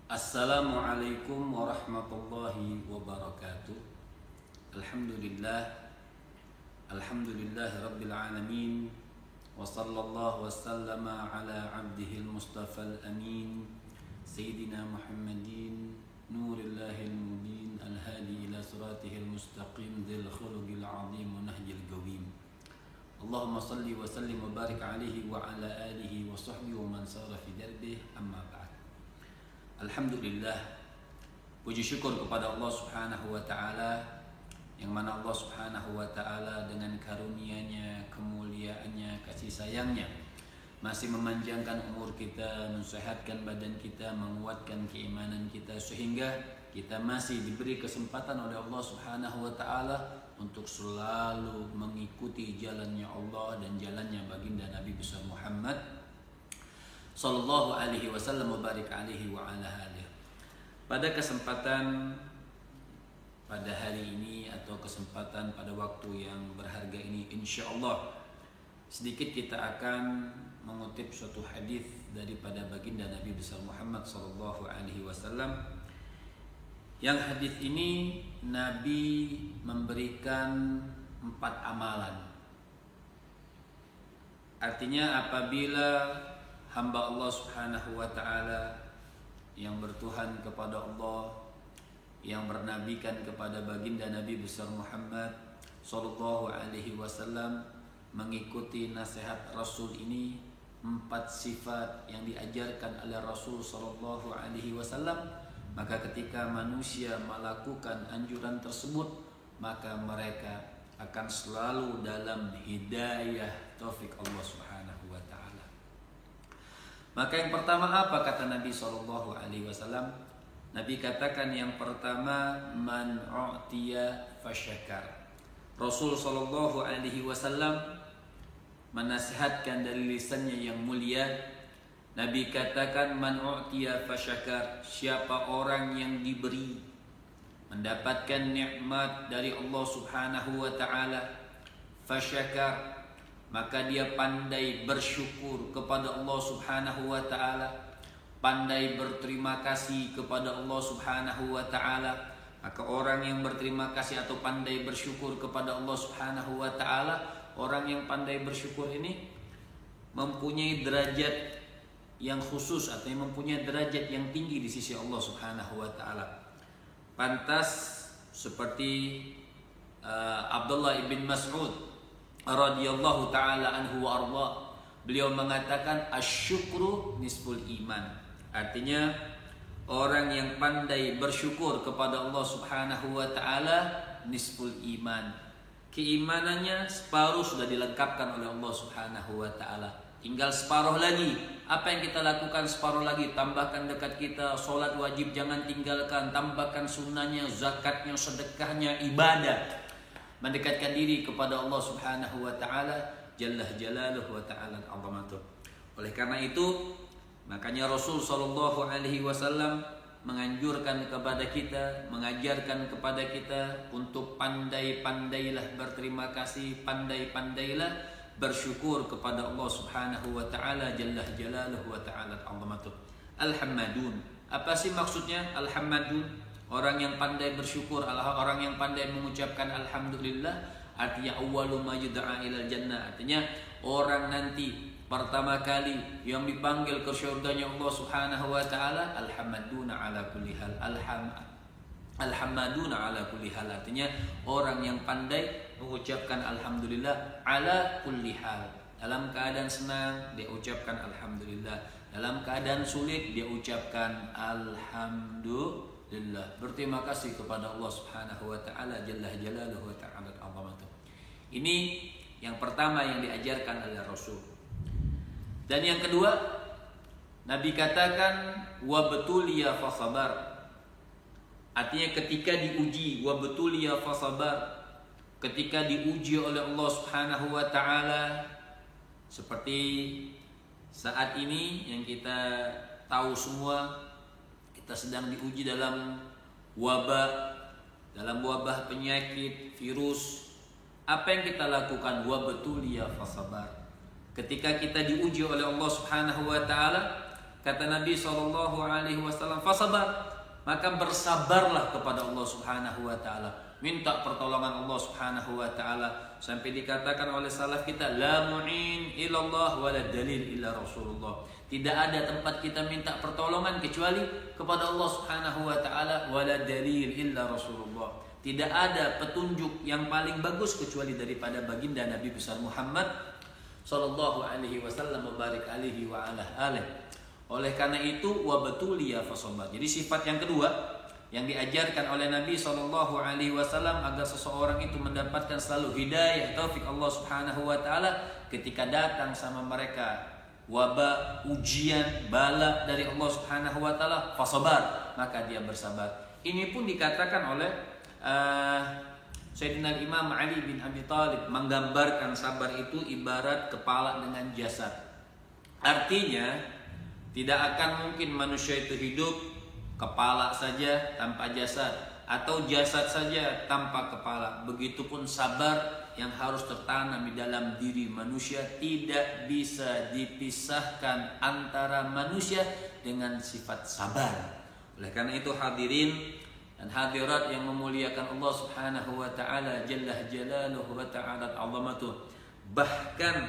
Assalamualaikum warahmatullahi wabarakatuh. Alhamdulillah rabbil alamin. Wa sallallahu wa sallama ala abdihil mustafal amin Sayyidina Muhammadin Nurillahil mubin al-hadi ila suratihil mustaqim Dhil khuluqil azim wa nahjil qawim. Allahumma salli wa sallim wa barik alaihi wa ala alihi wa sahbihi wa man sara fi darbih, amma ba'd. Alhamdulillah, puji syukur kepada Allah Subhanahu wa ta'ala, yang mana Allah Subhanahu wa ta'ala dengan karunia-Nya, kemuliaan-Nya, kasih sayang-Nya masih memanjangkan umur kita, mensehatkan badan kita, menguatkan keimanan kita, sehingga kita masih diberi kesempatan oleh Allah Subhanahu wa ta'ala untuk selalu mengikuti jalannya Allah dan jalannya baginda Nabi besar Muhammad sallallahu alaihi wasallam wa barik alaihi wa ala alihi. Pada kesempatan pada hari ini atau kesempatan pada waktu yang berharga ini, insyaallah sedikit kita akan mengutip suatu hadis daripada baginda Nabi besar Muhammad sallallahu alaihi wasallam. Yang hadis ini Nabi memberikan 4 amalan. Artinya apabila hamba Allah Subhanahu wa ta'ala yang bertuhan kepada Allah, yang bernabikan kepada baginda Nabi besar Muhammad sallallahu alaihi wasallam, mengikuti nasihat Rasul ini, 4 sifat yang diajarkan oleh Rasul sallallahu alaihi wasallam, maka ketika manusia melakukan anjuran tersebut, maka mereka akan selalu dalam hidayah taufik Allah Subhanahu wa ta'ala. Maka yang pertama apa kata Nabi sallallahu alaihi wasallam? Nabi katakan yang pertama, man u'tiya fasyakar. Rasul sallallahu alaihi wasallam menasihatkan dari lisannya yang mulia. Nabi katakan man u'tiya fasyakar, siapa orang yang diberi, mendapatkan nikmat dari Allah Subhanahu wa ta'ala, fasyakar, maka dia pandai bersyukur kepada Allah Subhanahu wa ta'ala, pandai berterima kasih kepada Allah Subhanahu wa ta'ala. Maka orang yang berterima kasih atau pandai bersyukur kepada Allah Subhanahu wa ta'ala, orang yang pandai bersyukur ini mempunyai derajat yang khusus atau yang mempunyai derajat yang tinggi di sisi Allah Subhanahu wa ta'ala. Pantas seperti Abdullah ibn Mas'ud radhiyallahu ta'ala anhu wa arda, beliau mengatakan asyukru nisful iman. Artinya orang yang pandai bersyukur kepada Allah Subhanahu wa ta'ala nisful iman. Keimanannya separuh sudah dilengkapkan oleh Allah Subhanahu wa ta'ala. Tinggal separuh lagi. Apa yang kita lakukan separuh lagi? Tambahkan dekat kita, sholat wajib jangan tinggalkan, tambahkan sunnahnya, zakatnya, sedekahnya, ibadah, mendekatkan diri kepada Allah Subhanahu wa ta'ala jalla jalaluhu wa ta'ala azamatuh. Oleh karena itu, makanya Rasul sallallahu alaihi wasallam menganjurkan kepada kita, mengajarkan kepada kita untuk pandai-pandailah berterima kasih, pandai-pandailah bersyukur kepada Allah Subhanahu wa ta'ala jalla jalaluhu wa ta'ala azamatuh. Al-Hammadun. Apa sih maksudnya Al-Hammadun? Orang yang pandai bersyukur, orang yang pandai mengucapkan alhamdulillah, artinya awwalu ma yud'a ilal jannah. Artinya orang nanti pertama kali yang dipanggil ke syurganya Allah Subhanahu wa ta'ala, alhamduna ala kulli hal. Alhamduna ala kulli hal, artinya orang yang pandai mengucapkan alhamdulillah ala kulli hal. Dalam keadaan senang dia ucapkan alhamdulillah, dalam keadaan sulit dia ucapkan alhamdulillah. Berterima kasih kepada Allah Subhanahu wa ta'ala jalla jalaluhu wa ta'ala azamatuh. Ini yang pertama yang diajarkan oleh Rasul. Dan yang kedua, Nabi katakan wabtuliya fasabar. Artinya ketika diuji, wabtuliya fasabar, ketika diuji oleh Allah Subhanahu wa ta'ala, seperti saat ini yang kita tahu semua, kita sedang diuji dalam wabah penyakit, virus. Apa yang kita lakukan? Wabtuliya fasabar. Ketika kita diuji oleh Allah Subhanahu wa ta'ala, Kata Nabi SAW, fasabar, maka bersabarlah kepada Allah Subhanahu wa taala. Minta pertolongan Allah Subhanahu wa taala, sampai dikatakan oleh salaf kita, la mu'in illallah wa la dalil illa Rasulullah. Tidak ada tempat kita minta pertolongan kecuali kepada Allah Subhanahu wa taala, wa la dalil illa Rasulullah. Tidak ada petunjuk yang paling bagus kecuali daripada baginda Nabi besar Muhammad sallallahu alaihi wasallam, mubarak alaihi wa ala alihi. Oleh karena itu, wa batuliya fasabar. Jadi sifat yang kedua yang diajarkan oleh Nabi sallallahu alaihi wasallam agar seseorang itu mendapatkan selalu hidayah, taufik Allah Subhanahu wa taala ketika datang sama mereka wabah, ujian, bala dari Allah Subhanahu wa taala, fasabar, maka dia bersabar. Ini pun dikatakan oleh Sayyidina Imam Ali bin Abi Thalib, menggambarkan sabar itu ibarat kepala dengan jasad. Artinya tidak akan mungkin manusia itu hidup kepala saja tanpa jasad, atau jasad saja tanpa kepala. Begitupun sabar yang harus tertanam di dalam diri manusia, tidak bisa dipisahkan antara manusia dengan sifat sabar. Oleh karena itu hadirin dan hadirat yang memuliakan Allah Subhanahu wa taala, jalla jalaluhu wa ta'ala azamatuh, bahkan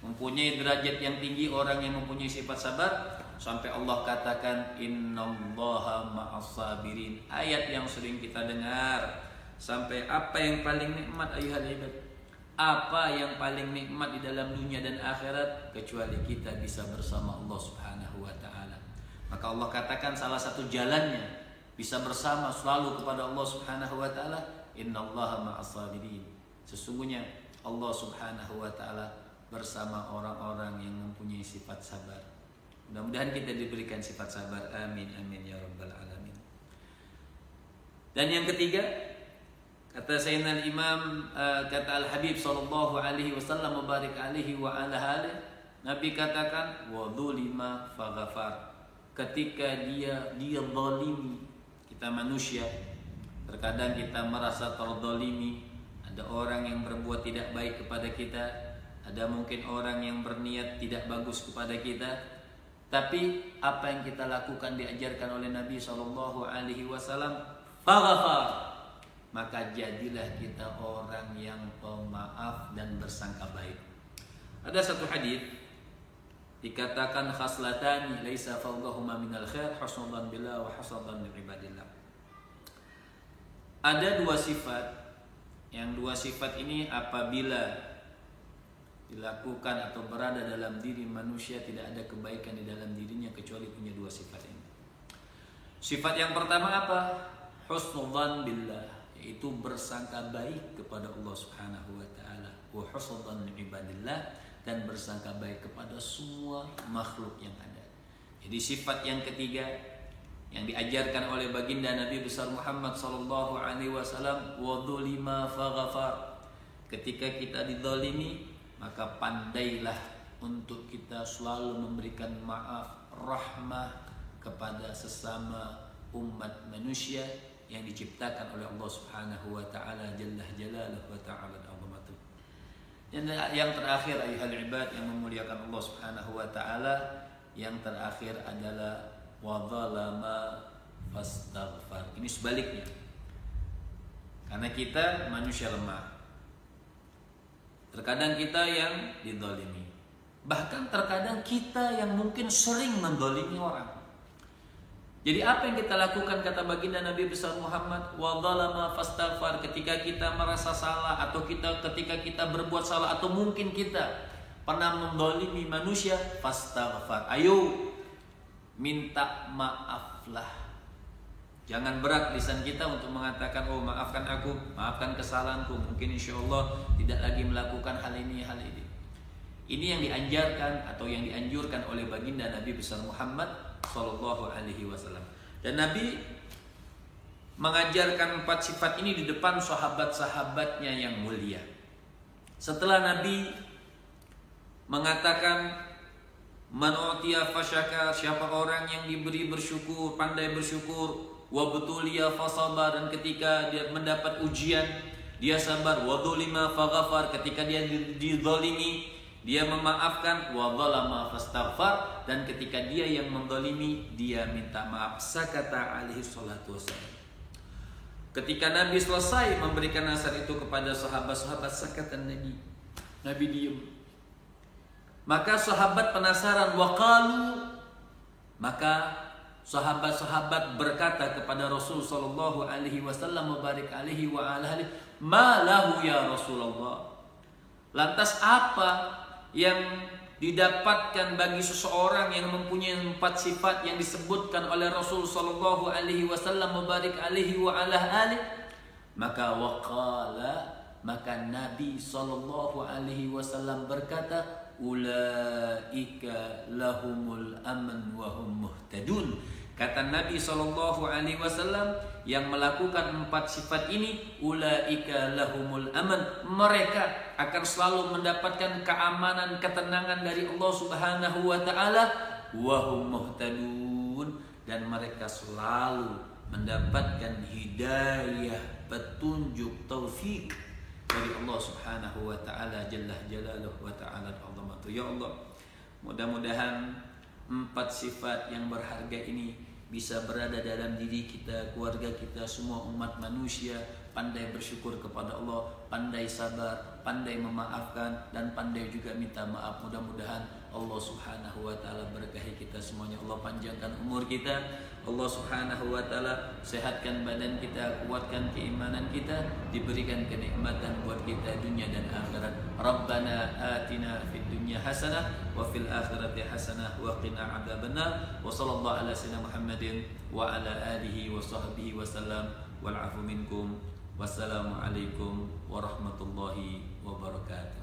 mempunyai derajat yang tinggi orang yang mempunyai sifat sabar, sampai Allah katakan innallaha ma'as sabirin. Ayat yang sering kita dengar. Sampai apa yang paling nikmat ayuhal ibad, apa yang paling nikmat di dalam dunia dan akhirat kecuali kita bisa bersama Allah Subhanahu wa taala. Maka Allah katakan salah satu jalannya bisa bersama selalu kepada Allah Subhanahu wa taala, innallaha ma'as sabirin. Sesungguhnya Allah Subhanahu wa taala bersama orang-orang yang mempunyai sifat sabar. Mudah-mudahan kita diberikan sifat sabar. Amin amin ya rabbal alamin. Dan yang ketiga, kata Sayyidina Imam, kata Al-Habib sallallahu alaihi wasallam, mubarak alaihi wa ala alihi, Nabi katakan wa dzulima faghafar. Ketika dia zalimi, kita manusia terkadang kita merasa terzalimi. Ada orang yang berbuat tidak baik kepada kita, ada mungkin orang yang berniat tidak bagus kepada kita. Tapi apa yang kita lakukan diajarkan oleh Nabi SAW, faghafar, maka jadilah kita orang yang pemaaf dan bersangka baik. Ada satu hadis dikatakan khaslatani laisa fawqahuma minal khair, husnudzan billah wa husnudzan bi ibadillah. Ada dua sifat, yang dua sifat ini apabila dilakukan atau berada dalam diri manusia, tidak ada kebaikan di dalam dirinya kecuali punya dua sifat ini. Sifat yang pertama apa? Husnudzan billah, yaitu bersangka baik kepada Allah Subhanahu wa taala, wa husnudzan bi ibadillah, dan bersangka baik kepada semua makhluk yang ada. Jadi sifat yang ketiga yang diajarkan oleh baginda Nabi besar Muhammad sallallahu alaihi wasallam, wa dzulima faghafar. Ketika kita dizalimi, maka pandailah untuk kita selalu memberikan maaf, rahmah kepada sesama umat manusia yang diciptakan oleh Allah Subhanahu wa taala, jalla jalaluhu wa ta'ala azamatuh. Dan yang terakhir ayuhal ibad yang memuliakan Allah Subhanahu wa taala, yang terakhir adalah wa dzalama fastaghfar. Ini sebaliknya. Karena kita manusia lemah. Terkadang kita yang dizalimi. Bahkan terkadang kita yang mungkin sering menzalimi orang. Jadi apa yang kita lakukan, kata baginda Nabi besar Muhammad, wa dzalama fastaghfar, ketika kita merasa salah atau ketika kita berbuat salah atau mungkin kita pernah menzalimi manusia, fastaghfar. Ayo minta maaflah. Jangan berat lisan kita untuk mengatakan, oh maafkan aku, maafkan kesalahanku. Mungkin insya Allah tidak lagi melakukan hal ini, hal ini. Ini yang diajarkan atau yang dianjurkan oleh baginda Nabi besar Muhammad Sallallahu Alaihi Wasallam. Dan Nabi mengajarkan 4 sifat ini di depan sahabat-sahabatnya yang mulia. Setelah Nabi mengatakan, man utiya fasyakar, siapa orang yang diberi bersyukur, pandai bersyukur, wa butuliya fasabar, dan ketika dia mendapat ujian dia sabar, wa dzulima faghafar, ketika dia dizalimi dia memaafkan, wa dzalama fastaghfar, dan ketika dia yang menzalimi dia minta maaf. Sakata alaihi salatu wassalam. Ketika Nabi selesai memberikan nasihat itu kepada sahabat-sahabat, sakatan Nabi diam. Maka sahabat penasaran, waqalu, maka sahabat-sahabat berkata kepada Rasul sallallahu alaihi wasallam, mubarik alaihi wa ala alihi, ma lahu ya Rasulullah. Lantas apa yang didapatkan bagi seseorang yang mempunyai 4 sifat yang disebutkan oleh Rasul sallallahu alaihi wasallam, mubarik alaihi wa ala alihi? Maka maka Nabi sallallahu alaihi wasallam berkata, ulaika lahumul aman wa hum muhtadun. Kata Nabi sallallahu alaihi wasallam, yang melakukan 4 sifat ini, ulaika lahumul aman, mereka akan selalu mendapatkan keamanan, ketenangan dari Allah Subhanahu wa taala, wa hum muhtadun, dan mereka selalu mendapatkan hidayah, petunjuk, taufik dari Allah Subhanahu wa taala jalla jalaluhu wa ta'ala azamatu. Ya Allah, mudah-mudahan 4 sifat yang berharga ini bisa berada dalam diri kita, keluarga kita, semua umat manusia. Pandai bersyukur kepada Allah, pandai sabar, pandai memaafkan, dan pandai juga minta maaf. Mudah-mudahan Allah Subhanahu wa taala berkahi kita semuanya. Allah panjangkan umur kita, Allah Subhanahu wa taala sehatkan badan kita, kuatkan keimanan kita, diberikan kenikmatan buat kita dunia dan akhirat. Rabbana atina fid dunya hasanah wa fil akhirati hasanah wa qina adzabannar. Wa sallallahu ala sayyidina Muhammadin wa ala alihi wa sahbihi wasallam. Wal afu minkum. Wassalamualaikum warahmatullahi wabarakatuh.